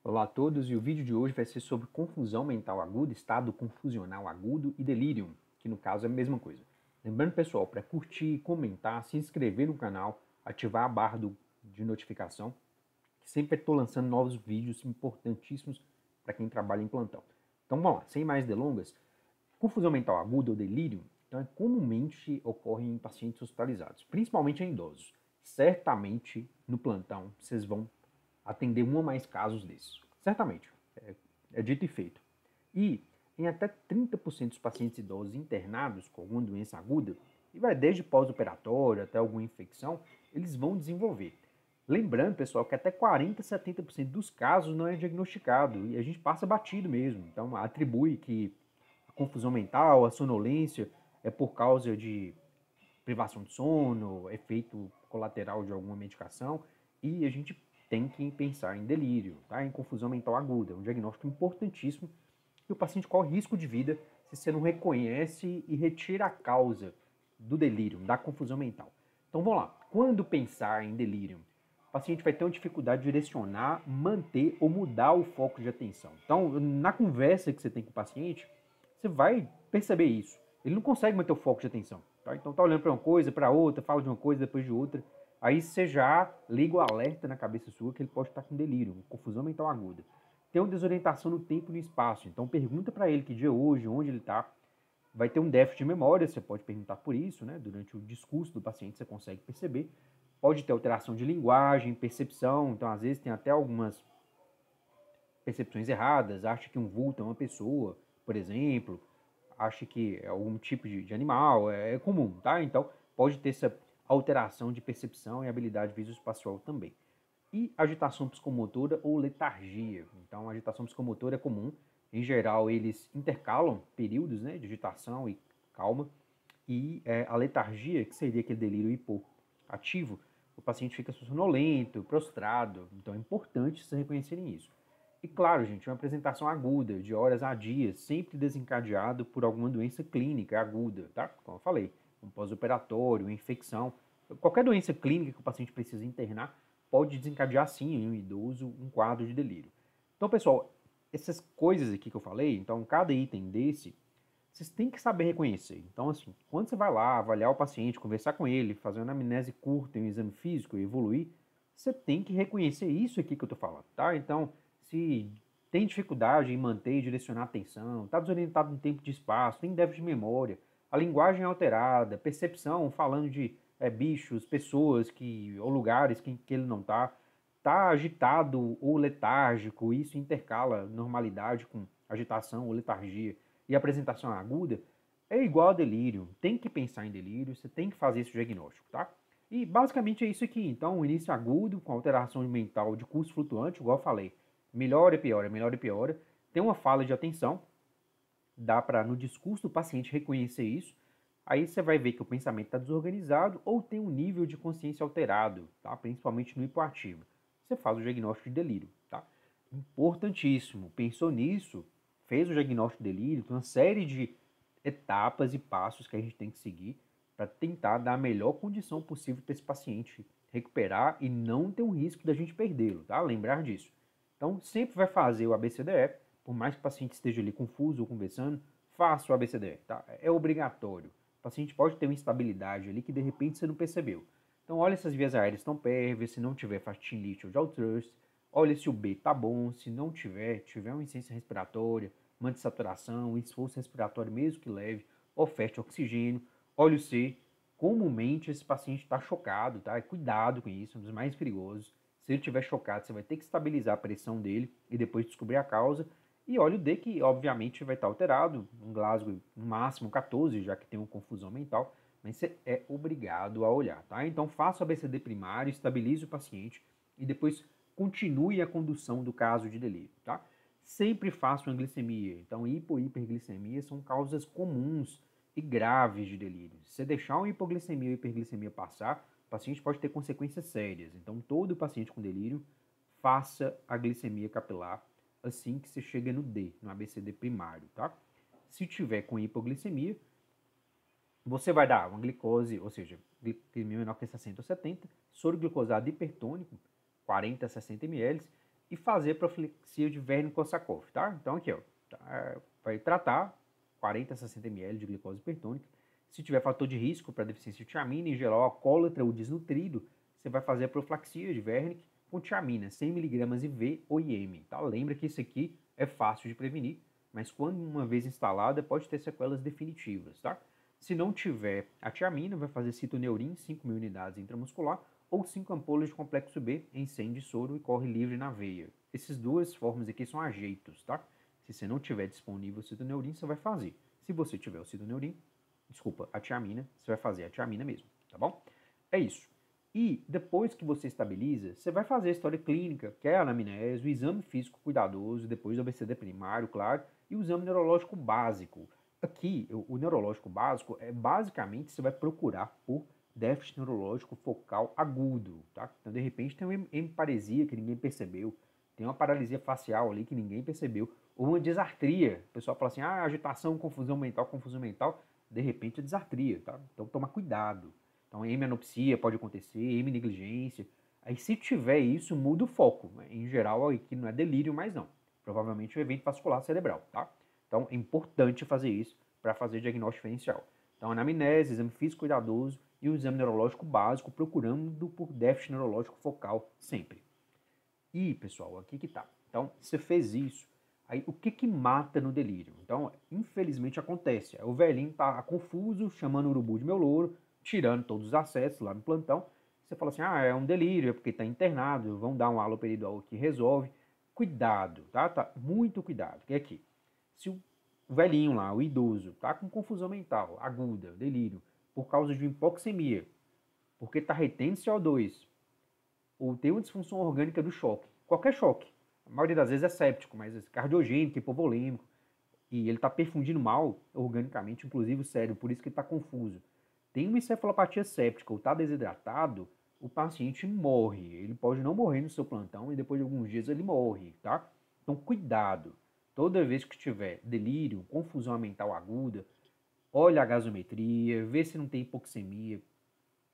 Olá a todos, e o vídeo de hoje vai ser sobre confusão mental aguda, estado confusional agudo e delírio, que no caso é a mesma coisa. Lembrando, pessoal, para curtir, comentar, se inscrever no canal, ativar a barra de notificação, que sempre estou lançando novos vídeos importantíssimos para quem trabalha em plantão. Então vamos lá, sem mais delongas, confusão mental aguda ou delírio, então, comumente ocorre em pacientes hospitalizados, principalmente em idosos. Certamente no plantão vocês vão atender um ou mais casos desses. Certamente. É dito e feito. E em até 30% dos pacientes idosos internados com alguma doença aguda, e vai desde pós-operatório até alguma infecção, eles vão desenvolver. Lembrando, pessoal, que até 40, 70% dos casos não é diagnosticado e a gente passa batido mesmo. Então, atribui que a confusão mental, a sonolência é por causa de privação de sono, efeito colateral de alguma medicação, e a gente tem que pensar em delírio, tá? Em confusão mental aguda, um diagnóstico importantíssimo, e o paciente corre risco de vida se você não reconhece e retira a causa do delírio, da confusão mental. Então vamos lá, quando pensar em delírio, o paciente vai ter uma dificuldade de direcionar, manter ou mudar o foco de atenção. Então, na conversa que você tem com o paciente, você vai perceber isso. Ele não consegue manter o foco de atenção. Tá? Então tá olhando para uma coisa, para outra, fala de uma coisa depois de outra. Aí você já liga o alerta na cabeça sua que ele pode estar com delírio, confusão mental aguda. Tem uma desorientação no tempo e no espaço. Então pergunta para ele que dia é hoje, onde ele está. Vai ter um déficit de memória, você pode perguntar por isso, né? Durante o discurso do paciente você consegue perceber. Pode ter alteração de linguagem, percepção. Então às vezes tem até algumas percepções erradas. Acha que um vulto é uma pessoa, por exemplo, acha que é algum tipo de animal, é comum, tá? Então pode ter essa alteração de percepção e habilidade visoespacial também. E agitação psicomotora ou letargia. Então, a agitação psicomotora é comum. Em geral, eles intercalam períodos, né, de agitação e calma. E a letargia, que seria aquele delírio hipoativo, o paciente fica sonolento, prostrado. Então, é importante vocês reconhecerem isso. E claro, gente, uma apresentação aguda, de horas a dias, sempre desencadeado por alguma doença clínica aguda, tá? Como eu falei, um pós-operatório, uma infecção. Qualquer doença clínica que o paciente precisa internar pode desencadear, sim, em um idoso, um quadro de delírio. Então, pessoal, essas coisas aqui que eu falei, então, cada item desse, vocês têm que saber reconhecer. Então, assim, quando você vai lá avaliar o paciente, conversar com ele, fazer uma anamnese curta, um exame físico e evoluir, você tem que reconhecer isso aqui que eu tô falando, tá? Então, se tem dificuldade em manter e direcionar a atenção, está desorientado no tempo e de espaço, tem déficit de memória, a linguagem é alterada, percepção, falando de bichos, pessoas ou lugares que ele não está agitado ou letárgico, isso intercala normalidade com agitação ou letargia e apresentação aguda, é igual a delírio. Tem que pensar em delírio, você tem que fazer esse diagnóstico, tá? E basicamente é isso aqui. Então, o início agudo, com alteração mental de curso flutuante, igual eu falei, melhora e piora, melhora e piora. Tem uma falha de atenção, dá para no discurso do paciente reconhecer isso. Aí você vai ver que o pensamento está desorganizado ou tem um nível de consciência alterado, tá? Principalmente no hipoativo. Você faz o diagnóstico de delírio, tá? Importantíssimo. Pensou nisso, fez o diagnóstico de delírio, tem uma série de etapas e passos que a gente tem que seguir para tentar dar a melhor condição possível para esse paciente recuperar e não ter um risco da gente perdê-lo, tá? Lembrar disso. Então, sempre vai fazer o ABCDE, por mais que o paciente esteja ali confuso ou conversando, faça o ABCDE, tá? É obrigatório. O paciente pode ter uma instabilidade ali que de repente você não percebeu. Então, olha se as vias aéreas estão pérvias, se não tiver fastinite ou Jautrust, olha se o B tá bom, se não tiver uma insuficiência respiratória, manter saturação, esforço respiratório mesmo que leve, oferte oxigênio, olha o C. Comumente esse paciente está chocado, tá? Cuidado com isso, é um dos mais perigosos. Se ele estiver chocado, você vai ter que estabilizar a pressão dele e depois descobrir a causa. E olha o D, que obviamente vai estar alterado, um Glasgow no máximo 14, já que tem uma confusão mental, mas você é obrigado a olhar, tá? Então faça o ABCD primário, estabilize o paciente e depois continue a condução do caso de delírio, tá? Sempre faça uma glicemia. Então, hipo e hiperglicemia são causas comuns e graves de delírio. Se você deixar uma hipoglicemia ou hiperglicemia passar, o paciente pode ter consequências sérias. Então, todo paciente com delírio, faça a glicemia capilar assim que você chega no D, no ABCD primário, tá? Se tiver com hipoglicemia, você vai dar uma glicose, ou seja, glicemia menor que 60 ou 70, soro glicosado hipertônico, 40 a 60 ml, e fazer profilaxia de Wernicke-Korsakoff, tá? Então aqui, ó, vai tratar 40 a 60 ml de glicose hipertônica. Se tiver fator de risco para deficiência de tiamina, em geral alcoólatra ou desnutrido, você vai fazer a profilaxia de Wernicke com tiamina, 100 mg IV ou IM, tá? Lembra que isso aqui é fácil de prevenir, mas quando uma vez instalada pode ter sequelas definitivas, tá? Se não tiver a tiamina, vai fazer citoneurin, 5.000 unidades intramuscular, ou 5 ampolas de complexo B em 100 de soro e corre livre na veia. Essas duas formas aqui são ajeitos, tá? Se você não tiver disponível o citoneurin, você vai fazer. Se você tiver o citoneurin, a tiamina, você vai fazer a tiamina mesmo, tá bom? É isso. E depois que você estabiliza, você vai fazer a história clínica, que é a anamnese, o exame físico cuidadoso, depois do ABCD primário, claro, e o exame neurológico básico. Aqui, o neurológico básico é basicamente você vai procurar por déficit neurológico focal agudo, tá? Então, de repente, tem uma hemiparesia que ninguém percebeu, tem uma paralisia facial ali que ninguém percebeu, ou uma disartria. O pessoal fala assim, agitação, confusão mental, de repente é disartria, tá? Então, toma cuidado. Então, hemianopsia pode acontecer, heminegligência. Aí, se tiver isso, muda o foco. Em geral, aqui não é delírio mais não. Provavelmente é um evento vascular cerebral, tá? Então, é importante fazer isso para fazer diagnóstico diferencial. Então, anamnese, exame físico cuidadoso e o exame neurológico básico, procurando por déficit neurológico focal sempre. E, pessoal, aqui que tá. Então, você fez isso. Aí, o que mata no delírio? Então, infelizmente acontece. O velhinho tá confuso, chamando o urubu de meu louro, tirando todos os acessos lá no plantão. Você fala assim, é um delírio, é porque tá internado, vão dar um haloperidol que resolve. Cuidado, tá? Muito cuidado. Que é aqui, se o velhinho lá, o idoso, tá com confusão mental aguda, delírio, por causa de hipoxemia, porque tá retendo CO2, ou tem uma disfunção orgânica do choque, qualquer choque, a maioria das vezes é séptico, mas é cardiogênico, hipovolêmico, e ele está perfundindo mal organicamente, inclusive o cérebro, por isso que ele está confuso. Tem uma encefalopatia séptica ou está desidratado, o paciente morre. Ele pode não morrer no seu plantão e depois de alguns dias ele morre, tá? Então cuidado. Toda vez que tiver delírio, confusão mental aguda, olha a gasometria, vê se não tem hipoxemia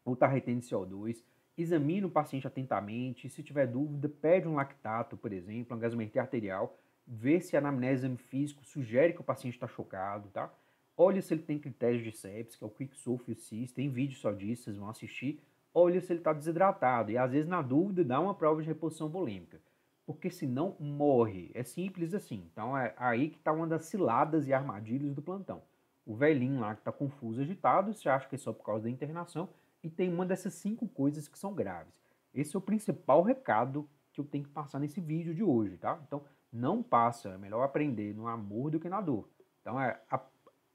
ou está retendo CO2, examine o paciente atentamente, se tiver dúvida, pede um lactato, por exemplo, uma gasometria arterial, vê se a anamnese exame físico sugere que o paciente está chocado, tá? Olha se ele tem critérios de sepsis, que é o Quick Sulfur Cyst, tem vídeo só disso, vocês vão assistir. Olha se ele está desidratado e às vezes na dúvida dá uma prova de reposição volêmica, porque senão morre, é simples assim. Então é aí que está uma das ciladas e armadilhas do plantão. O velhinho lá que está confuso, agitado, você acha que é só por causa da internação, e tem uma dessas 5 coisas que são graves. Esse é o principal recado que eu tenho que passar nesse vídeo de hoje, tá? Então, não passa, é melhor aprender no amor do que na dor. Então,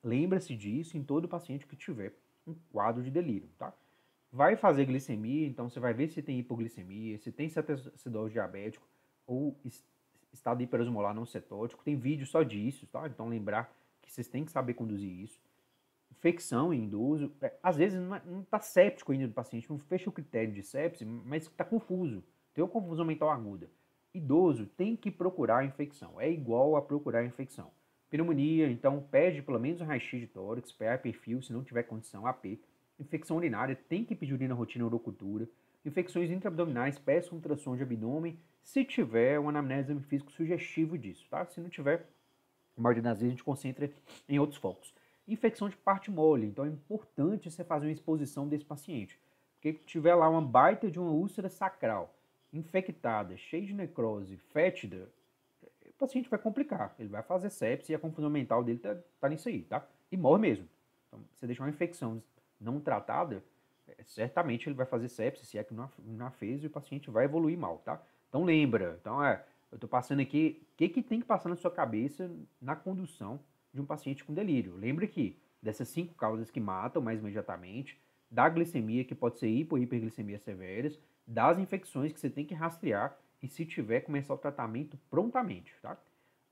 lembra-se disso em todo paciente que tiver um quadro de delírio, tá? Vai fazer glicemia, então você vai ver se tem hipoglicemia, se tem cetoacidose diabético ou estado hiperosmolar não cetótico. Tem vídeo só disso, tá? Então, lembrar que vocês têm que saber conduzir isso. Infecção em idoso, às vezes não está séptico ainda do paciente, não fecha o critério de sepse, mas está confuso, tem uma confusão mental aguda. Idoso tem que procurar a infecção, é igual a procurar a infecção. Pneumonia, então pede pelo menos um raio-x de tórax, PA, perfil, se não tiver condição, AP. Infecção urinária, tem que pedir urina rotina urocultura. Infecções intraabdominais, peça um ultrassom de abdômen, se tiver um anamnese físico sugestivo disso, tá? Se não tiver, a maioria das vezes a gente concentra em outros focos. Infecção de parte mole, então é importante você fazer uma exposição desse paciente. Porque se tiver lá uma baita de uma úlcera sacral, infectada, cheia de necrose, fétida, o paciente vai complicar. Ele vai fazer sepsis e a confusão mental dele tá nisso aí, tá? E morre mesmo. Então, você deixar uma infecção não tratada, certamente ele vai fazer sepsis, se é que não fez, e o paciente vai evoluir mal, tá? Então lembra, eu tô passando aqui, o que tem que passar na sua cabeça na condução de um paciente com delírio. Lembre que dessas 5 causas que matam mais imediatamente, da glicemia, que pode ser hipo e hiperglicemia severas, das infecções que você tem que rastrear e, se tiver, começar o tratamento prontamente, tá?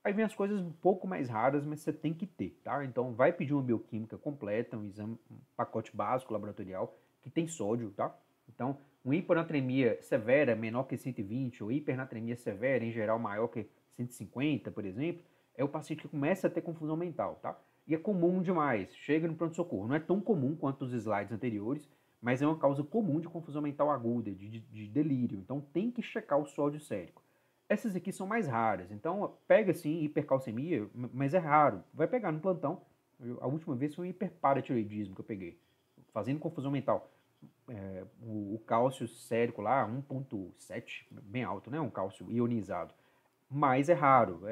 Aí vem as coisas um pouco mais raras, mas você tem que ter, tá? Então vai pedir uma bioquímica completa, um exame, um pacote básico laboratorial que tem sódio, tá? Então, uma hiponatremia severa menor que 120 ou hipernatremia severa, em geral, maior que 150, por exemplo, é o paciente que começa a ter confusão mental, tá? E é comum demais, chega no pronto-socorro. Não é tão comum quanto os slides anteriores, mas é uma causa comum de confusão mental aguda, de delírio. Então tem que checar o sódio sérico. Essas aqui são mais raras, então pega sim hipercalcemia, mas é raro. Vai pegar no plantão. A última vez foi um hiperparatiroidismo que eu peguei, fazendo confusão mental. O cálcio sérico lá, 1,7, bem alto, né? Um cálcio ionizado. Mas é raro.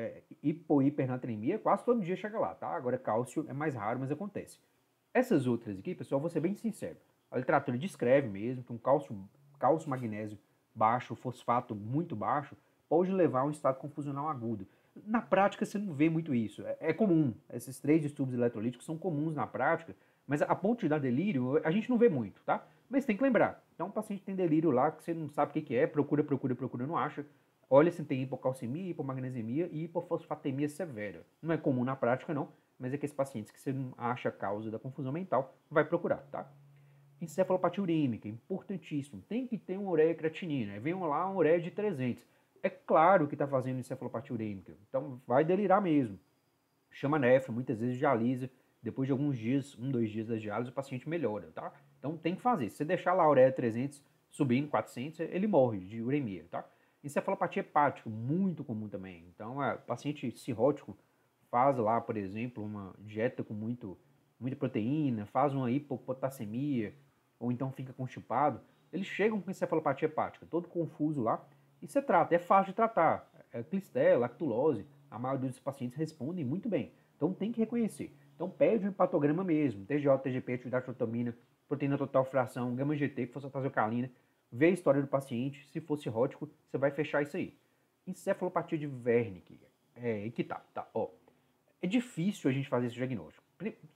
Hipernatremia, quase todo dia chega lá, tá? Agora cálcio é mais raro, mas acontece. Essas outras aqui, pessoal, vou ser bem sincero. A literatura descreve mesmo que um cálcio magnésio baixo, fosfato muito baixo, pode levar a um estado confusional agudo. Na prática, você não vê muito isso. É comum. Esses 3 distúrbios eletrolíticos são comuns na prática, mas a ponto de dar delírio, a gente não vê muito, tá? Mas tem que lembrar. Então, o paciente tem delírio lá que você não sabe o que é, procura, não acha. Olha se tem hipocalcemia, hipomagnesemia e hipofosfatemia severa. Não é comum na prática, não, mas é que esses pacientes que você não acha a causa da confusão mental, vai procurar, tá? Encefalopatia urêmica, importantíssimo. Tem que ter uma ureia creatinina. Vem lá uma ureia de 300. É claro que está fazendo encefalopatia urêmica. Então vai delirar mesmo. Chama nefro, muitas vezes dialisa. Depois de alguns dias, 2 dias da diálise, o paciente melhora, tá? Então tem que fazer. Se você deixar lá a ureia 300 subindo 400, ele morre de uremia, tá? Encefalopatia hepática, muito comum também. Então, paciente cirrótico faz lá, por exemplo, uma dieta com muita proteína, faz uma hipopotassemia, ou então fica constipado, eles chegam com encefalopatia hepática, todo confuso lá, e você trata, é fácil de tratar. Clistela, lactulose, a maioria dos pacientes respondem muito bem. Então tem que reconhecer. Então pede um hepatograma mesmo, TGO, TGP, atividade trotomina, proteína total fração, gama-GT, fosfatazocalina, vê a história do paciente, se for cirrótico, você vai fechar isso aí. Encefalopatia de Wernicke, que tá, ó. É difícil a gente fazer esse diagnóstico.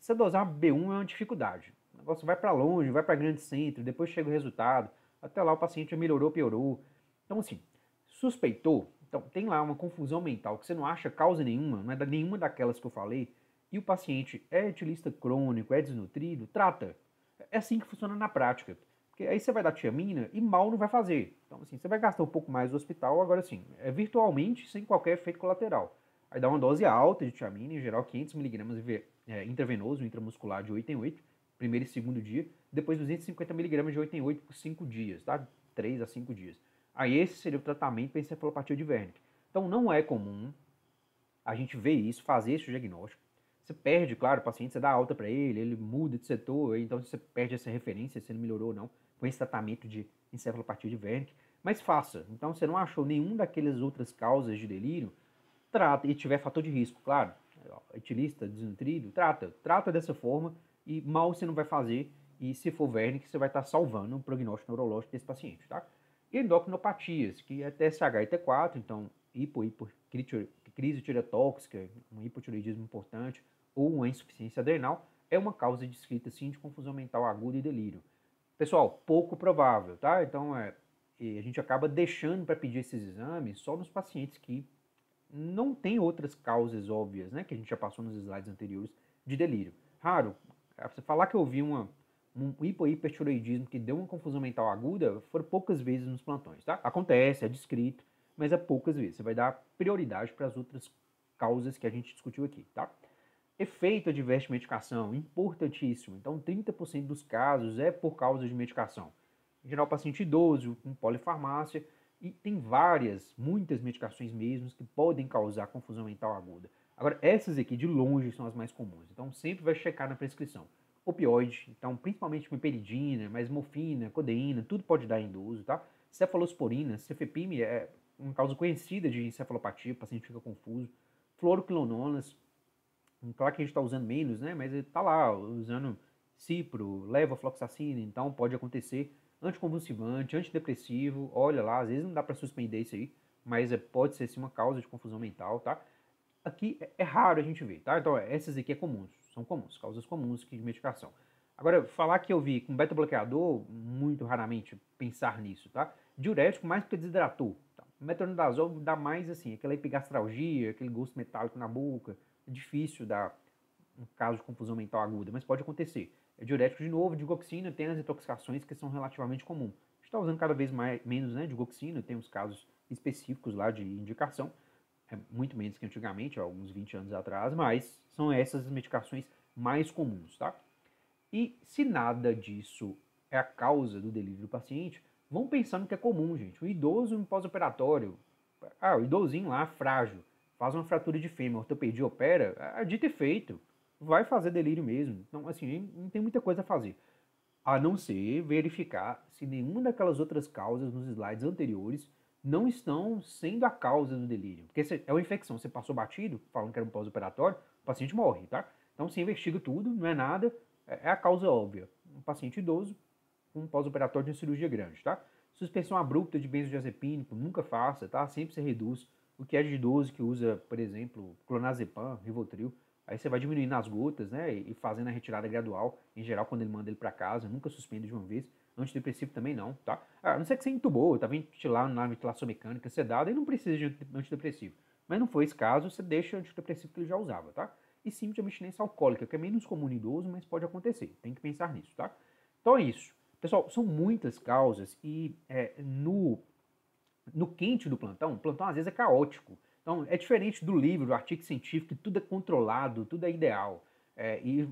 Você dosar B1 é uma dificuldade. O negócio vai para longe, vai para grande centro, depois chega o resultado, até lá o paciente já melhorou, piorou. Então, assim, suspeitou, então tem lá uma confusão mental que você não acha causa nenhuma, não é nenhuma daquelas que eu falei, e o paciente é etilista crônico, é desnutrido, trata. É assim que funciona na prática. Porque aí você vai dar tiamina e mal não vai fazer. Então, assim, você vai gastar um pouco mais no hospital, agora sim, é virtualmente sem qualquer efeito colateral. Aí dá uma dose alta de tiamina, em geral 500mg intravenoso, intramuscular de 8 em 8, primeiro e segundo dia, depois 250mg de 8 em 8 por 5 dias, tá? 3 a 5 dias. Aí esse seria o tratamento para encefalopatia de Wernicke. Então não é comum a gente ver isso, fazer esse diagnóstico. Você perde, claro, o paciente, você dá alta para ele muda de setor, então você perde essa referência, se ele melhorou ou não, com esse tratamento de encefalopatia de Wernicke, mas faça. Então, você não achou nenhum daquelas outras causas de delírio, trata, e tiver fator de risco, claro, etilista, desnutrido, trata dessa forma, e mal você não vai fazer, e se for Wernicke, você vai estar salvando o prognóstico neurológico desse paciente, tá? E endocrinopatias, que é TSH e T4, então crise tireotóxica, um hipotireoidismo importante, ou uma insuficiência adrenal, é uma causa descrita sim de confusão mental aguda e delírio. Pessoal, pouco provável, tá? Então a gente acaba deixando para pedir esses exames só nos pacientes que não tem outras causas óbvias, né? Que a gente já passou nos slides anteriores de delírio. Raro. Você falar que eu vi um hipertiroidismo que deu uma confusão mental aguda, foram poucas vezes nos plantões, tá? Acontece, é descrito, mas é poucas vezes. Você vai dar prioridade para as outras causas que a gente discutiu aqui, tá? Efeito adverso de medicação, importantíssimo. Então, 30% dos casos é por causa de medicação. Em geral, paciente idoso, com polifarmácia, e tem muitas medicações mesmo que podem causar confusão mental aguda. Agora, essas aqui de longe são as mais comuns, então sempre vai checar na prescrição. Opioide, então principalmente meperidina, mas morfina, codeína, tudo pode dar em idoso, tá? Cefalosporina, cefepime é uma causa conhecida de encefalopatia, o paciente fica confuso. Fluoroquilononas, claro que a gente está usando menos, né? Mas está lá, usando cipro, levofloxacina, então pode acontecer. Anticonvulsivante, antidepressivo, olha lá, às vezes não dá para suspender isso aí, mas pode ser sim uma causa de confusão mental, tá? Aqui é raro a gente ver, tá? Então essas aqui são comuns, causas comuns de medicação. Agora, falar que eu vi com beta-bloqueador, muito raramente pensar nisso, tá? Diurético mais porque desidratou. Tá? Metronidazol dá mais assim, aquela epigastralgia, aquele gosto metálico na boca, é difícil dar um caso de confusão mental aguda, mas pode acontecer. É diurético de novo, digoxina, tem as intoxicações que são relativamente comuns. A gente está usando cada vez menos, né, digoxina, tem uns casos específicos lá de indicação, é muito menos que antigamente, alguns 20 anos atrás, mas são essas as medicações mais comuns, tá? E se nada disso é a causa do delírio do paciente, vão pensando que é comum, gente. O idoso em pós-operatório, O idosinho lá, frágil, faz uma fratura de fêmur, ortopedia opera, dito e feito, vai fazer delírio mesmo. Então, assim, não tem muita coisa a fazer. A não ser verificar se nenhuma daquelas outras causas nos slides anteriores não estão sendo a causa do delírio. Porque é uma infecção, você passou batido, falando que era um pós-operatório, o paciente morre, tá? Então você investiga tudo, não é nada, é a causa óbvia. Um paciente idoso com um pós-operatório de uma cirurgia grande, tá? Suspensão abrupta de benzodiazepínico, nunca faça, tá? Sempre se reduz. O que é de idoso que usa, por exemplo, clonazepam, Rivotril, aí você vai diminuindo as gotas, né, e fazendo a retirada gradual, em geral, quando ele manda ele para casa, nunca suspende de uma vez. Antidepressivo também não, tá? A não ser que você entubou, tá ventilando na ventilação mecânica sedada e não precisa de antidepressivo. Mas não foi esse caso, você deixa o antidepressivo que ele já usava, tá? E sim de abstinência alcoólica, que é menos comum no idoso, mas pode acontecer. Tem que pensar nisso, tá? Então é isso. Pessoal, são muitas causas e no quente do plantão, o plantão às vezes é caótico. Então é diferente do livro, do artigo científico, que tudo é controlado, tudo é ideal. E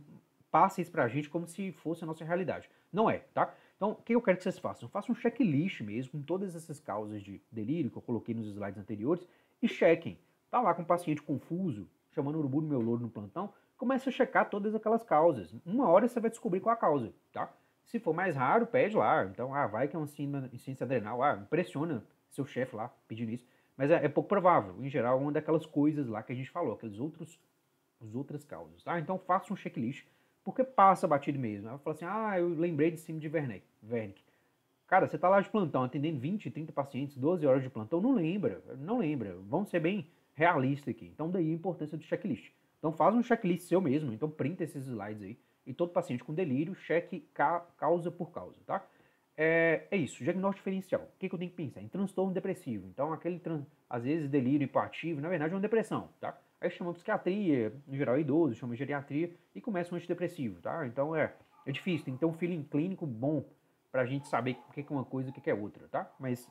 passa isso pra gente como se fosse a nossa realidade. Não é, tá? Então, o que eu quero que vocês façam? Façam um checklist mesmo com todas essas causas de delírio que eu coloquei nos slides anteriores e chequem. Tá lá com o paciente confuso, chamando o urubu do meu louro no plantão, comece a checar todas aquelas causas. Uma hora você vai descobrir qual a causa, tá? Se for mais raro, pede lá. Então, vai que é uma insuficiência adrenal, impressiona seu chefe lá pedindo isso. Mas é pouco provável. Em geral, uma daquelas coisas lá que a gente falou, aquelas outras causas, tá? Então, faça um checklist, porque passa batido mesmo. Ela fala assim, eu lembrei de síndrome de Wernicke. Cara, você tá lá de plantão, atendendo 20, 30 pacientes, 12 horas de plantão, não lembra. Vamos ser bem realistas aqui. Então, daí a importância do checklist. Então, faz um checklist seu mesmo, então printa esses slides aí. E todo paciente com delírio, cheque causa por causa, tá? É isso, diagnóstico diferencial. O que eu tenho que pensar? Em transtorno depressivo. Então, às vezes, delírio hipoativo, na verdade, é uma depressão, tá? Aí chama psiquiatria, em geral é idoso, chama geriatria e começa um antidepressivo, tá? Então, é difícil, tem que ter um feeling clínico bom pra gente saber o que é uma coisa e o que é outra, tá? Mas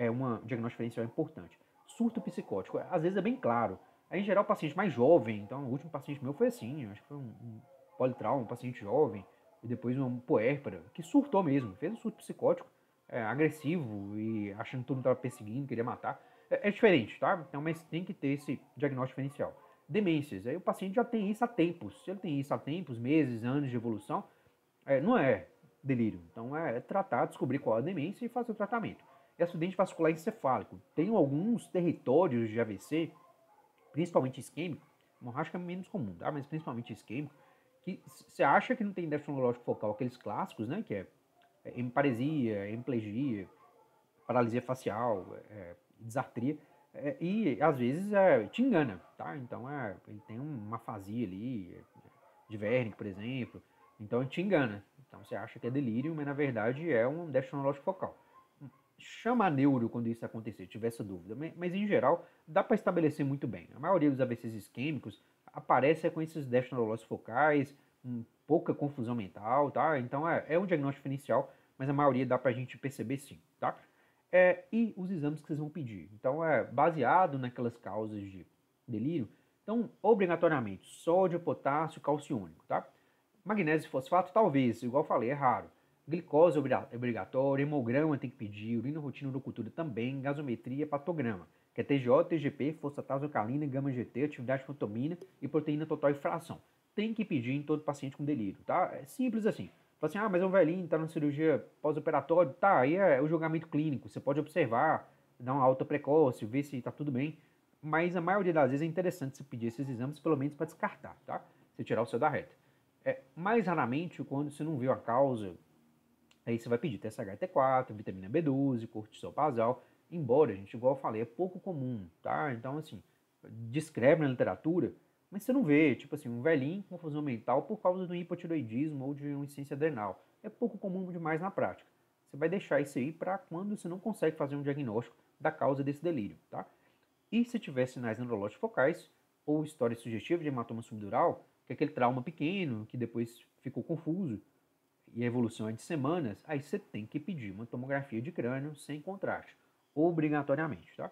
uma diagnóstico diferencial importante. Surto psicótico, às vezes é bem claro. Aí, em geral, o paciente mais jovem, então, o último paciente meu foi assim, acho que foi um politrauma, um paciente jovem, e depois um puérpera, que surtou mesmo, fez um surto psicótico, agressivo, e achando que todo mundo estava perseguindo, queria matar. É diferente, tá? Então, mas tem que ter esse diagnóstico diferencial. Demências, aí o paciente já tem isso há tempos. Se ele tem isso há tempos, meses, anos de evolução, não é delírio. Então, é tratar, descobrir qual é a demência e fazer o tratamento. E acidente vascular encefálico. Tem alguns territórios de AVC, principalmente isquêmico, hemorrágico é menos comum, tá? Mas principalmente isquêmico, que você acha que não tem déficit neurológico focal, aqueles clássicos, né? Que é hemiparesia, hemiplegia, paralisia facial, disartria, e às vezes te engana, tá? Então ele tem uma afasia ali, de Wernicke, por exemplo, então te engana. Então você acha que é delírio, mas na verdade é um déficit neurológico focal. Chama a neuro quando isso acontecer, tiver essa dúvida, mas em geral dá para estabelecer muito bem. A maioria dos AVCs isquêmicos aparece com esses déficits neurológicos focais, pouca confusão mental, tá? Então é um diagnóstico inicial, mas a maioria dá pra gente perceber sim, tá? E os exames que vocês vão pedir. Então baseado naquelas causas de delírio, então obrigatoriamente sódio, potássio, calciônico, tá? Magnésio e fosfato talvez, igual eu falei, é raro. Glicose obrigatória, hemograma tem que pedir, urina rotina urocultura também, gasometria, patograma, que é TGO, TGP, fosfatase alcalina, gama GT, atividade fantomina e proteína total e fração. Tem que pedir em todo paciente com delírio, tá? É simples assim. Fala assim, mas é um velhinho, tá na cirurgia pós-operatório, tá, aí é o julgamento clínico, você pode observar, dar uma alta precoce, ver se tá tudo bem, mas a maioria das vezes é interessante você pedir esses exames, pelo menos para descartar, tá? Você tirar o seu da reta. Mais raramente, quando você não viu a causa, aí você vai pedir TSH e T4, vitamina B12, cortisol basal, embora, gente, igual eu falei, é pouco comum, tá? Então, assim, descreve na literatura, mas você não vê, tipo assim, um velhinho com confusão mental por causa do hipotiroidismo ou de uma insuficiência adrenal. É pouco comum demais na prática. Você vai deixar isso aí para quando você não consegue fazer um diagnóstico da causa desse delírio, tá? E se tiver sinais neurológicos focais ou história sugestiva de hematoma subdural, que é aquele trauma pequeno que depois ficou confuso, e a evolução é de semanas, aí você tem que pedir uma tomografia de crânio sem contraste, obrigatoriamente, tá?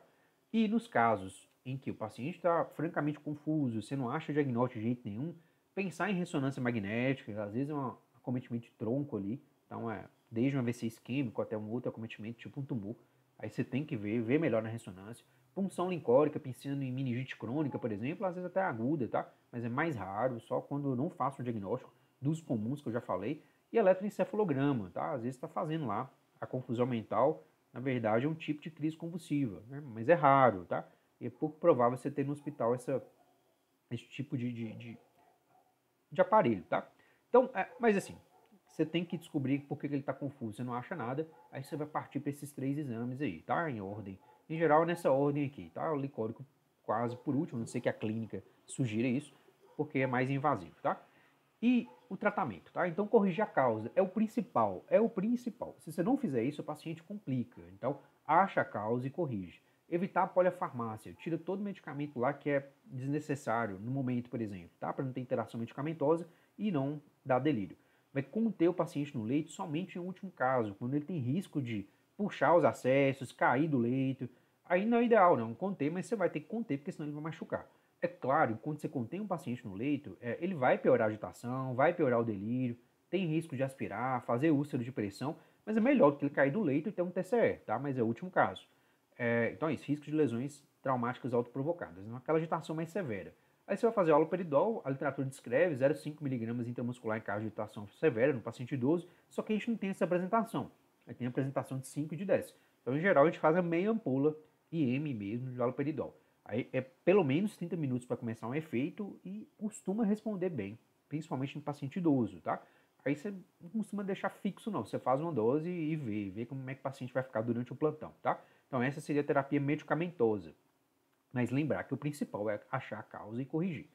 E nos casos em que o paciente está francamente confuso, você não acha diagnóstico de jeito nenhum, pensar em ressonância magnética, às vezes é um acometimento de tronco ali, então desde um AVC isquêmico até um outro acometimento, tipo um tumor, Aí você tem que ver melhor na ressonância. Punção lincórica, pensando em meningite crônica, por exemplo, às vezes até aguda, tá? Mas é mais raro, só quando eu não faço o diagnóstico dos comuns que eu já falei. E eletroencefalograma, tá? Às vezes está fazendo lá a confusão mental, na verdade é um tipo de crise convulsiva, né? Mas é raro, tá? E é pouco provável você ter no hospital esse tipo de aparelho, tá? Então, mas assim, você tem que descobrir por que ele está confuso, você não acha nada, aí você vai partir para esses 3 exames aí, tá? Em ordem. Em geral, nessa ordem aqui, tá? O licórico quase por último, a não sei que a clínica sugira isso, porque é mais invasivo, tá? E o tratamento, tá? Então, corrigir a causa é o principal, é o principal. Se você não fizer isso, o paciente complica. Então, acha a causa e corrige. Evitar a polifarmácia, tira todo medicamento lá que é desnecessário no momento, por exemplo, tá? Para não ter interação medicamentosa e não dar delírio. Vai conter o paciente no leito somente em último caso, quando ele tem risco de puxar os acessos, cair do leito. Aí não é ideal, não, conter, mas você vai ter que conter, porque senão ele vai machucar. É claro, quando você contém um paciente no leito, ele vai piorar a agitação, vai piorar o delírio, tem risco de aspirar, fazer úlcera de pressão, mas é melhor do que ele cair do leito e ter um TCE, tá? Mas é o último caso. Então é isso, risco de lesões traumáticas autoprovocadas, aquela agitação mais severa. Aí você vai fazer haloperidol, a literatura descreve 0,5 mg intramuscular em caso de agitação severa no paciente idoso, só que a gente não tem essa apresentação. Aí tem a apresentação de 5 e de 10. Então, em geral, a gente faz a meia ampola IM mesmo de haloperidol. Aí é pelo menos 30 minutos para começar um efeito e costuma responder bem, principalmente no paciente idoso, tá? Aí você não costuma deixar fixo não, você faz uma dose e vê como é que o paciente vai ficar durante o plantão, tá? Então essa seria a terapia medicamentosa. Mas lembrar que o principal é achar a causa e corrigir.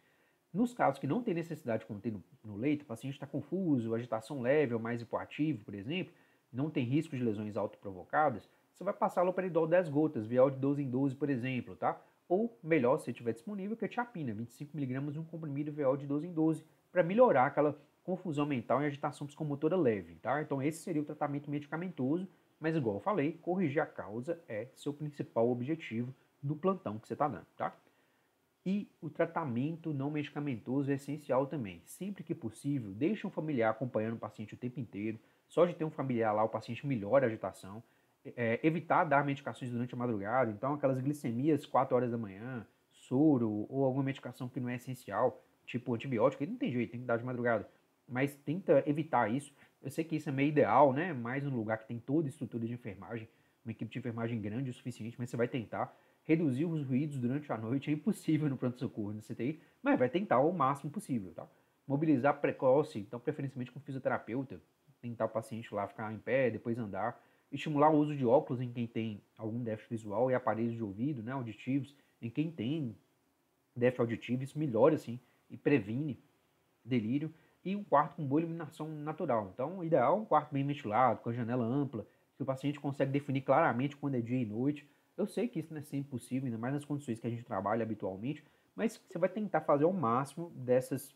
Nos casos que não tem necessidade de conter no leito, o paciente está confuso, agitação leve ou mais hipoativo, por exemplo, não tem risco de lesões autoprovocadas, você vai passar loperidol 10 gotas, Vial de 12 em 12, por exemplo, tá? Ou, melhor, se tiver disponível, quetiapina, 25 mg de um comprimido Vial de 12 em 12, para melhorar aquela confusão mental e agitação psicomotora leve, tá? Então esse seria o tratamento medicamentoso, mas igual eu falei, corrigir a causa é seu principal objetivo do plantão que você está dando, tá? E o tratamento não medicamentoso é essencial também. Sempre que possível, deixe um familiar acompanhando o paciente o tempo inteiro. Só de ter um familiar lá, o paciente melhora a agitação. Evitar dar medicações durante a madrugada, então aquelas glicemias 4 horas da manhã, soro ou alguma medicação que não é essencial, tipo antibiótico, aí não tem jeito, tem que dar de madrugada. Mas tenta evitar isso. Eu sei que isso é meio ideal, né? Mais num lugar que tem toda a estrutura de enfermagem, uma equipe de enfermagem grande o suficiente, mas você vai tentar reduzir os ruídos durante a noite. É impossível no pronto-socorro, no CTI, mas vai tentar o máximo possível, tá? Mobilizar precoce, então preferencialmente com fisioterapeuta, tentar o paciente lá ficar em pé, depois andar. Estimular o uso de óculos em quem tem algum déficit visual e aparelhos de ouvido, né, auditivos, em quem tem déficit auditivo, isso melhora assim e previne delírio. E um quarto com boa iluminação natural. Então, o ideal é um quarto bem ventilado, com a janela ampla, que o paciente consegue definir claramente quando é dia e noite. Eu sei que isso não é sempre possível, ainda mais nas condições que a gente trabalha habitualmente, mas você vai tentar fazer ao máximo dessas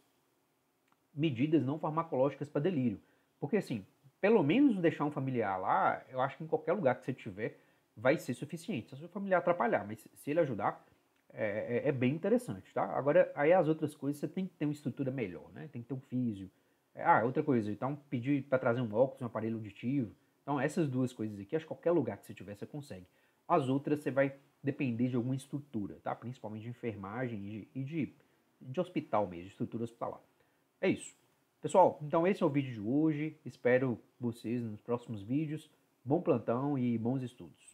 medidas não farmacológicas para delírio. Porque assim, pelo menos deixar um familiar lá, eu acho que em qualquer lugar que você tiver, vai ser suficiente. Se o seu familiar atrapalhar, mas se ele ajudar, é bem interessante, tá? Agora, aí as outras coisas, você tem que ter uma estrutura melhor, né? Tem que ter um físio. Outra coisa, então pedir para trazer um óculos, um aparelho auditivo. Então, essas duas coisas aqui, acho que qualquer lugar que você tiver, você consegue. As outras, você vai depender de alguma estrutura, tá? Principalmente de enfermagem e de hospital mesmo, de estrutura hospitalar. É isso. Pessoal, então esse é o vídeo de hoje. Espero vocês nos próximos vídeos. Bom plantão e bons estudos.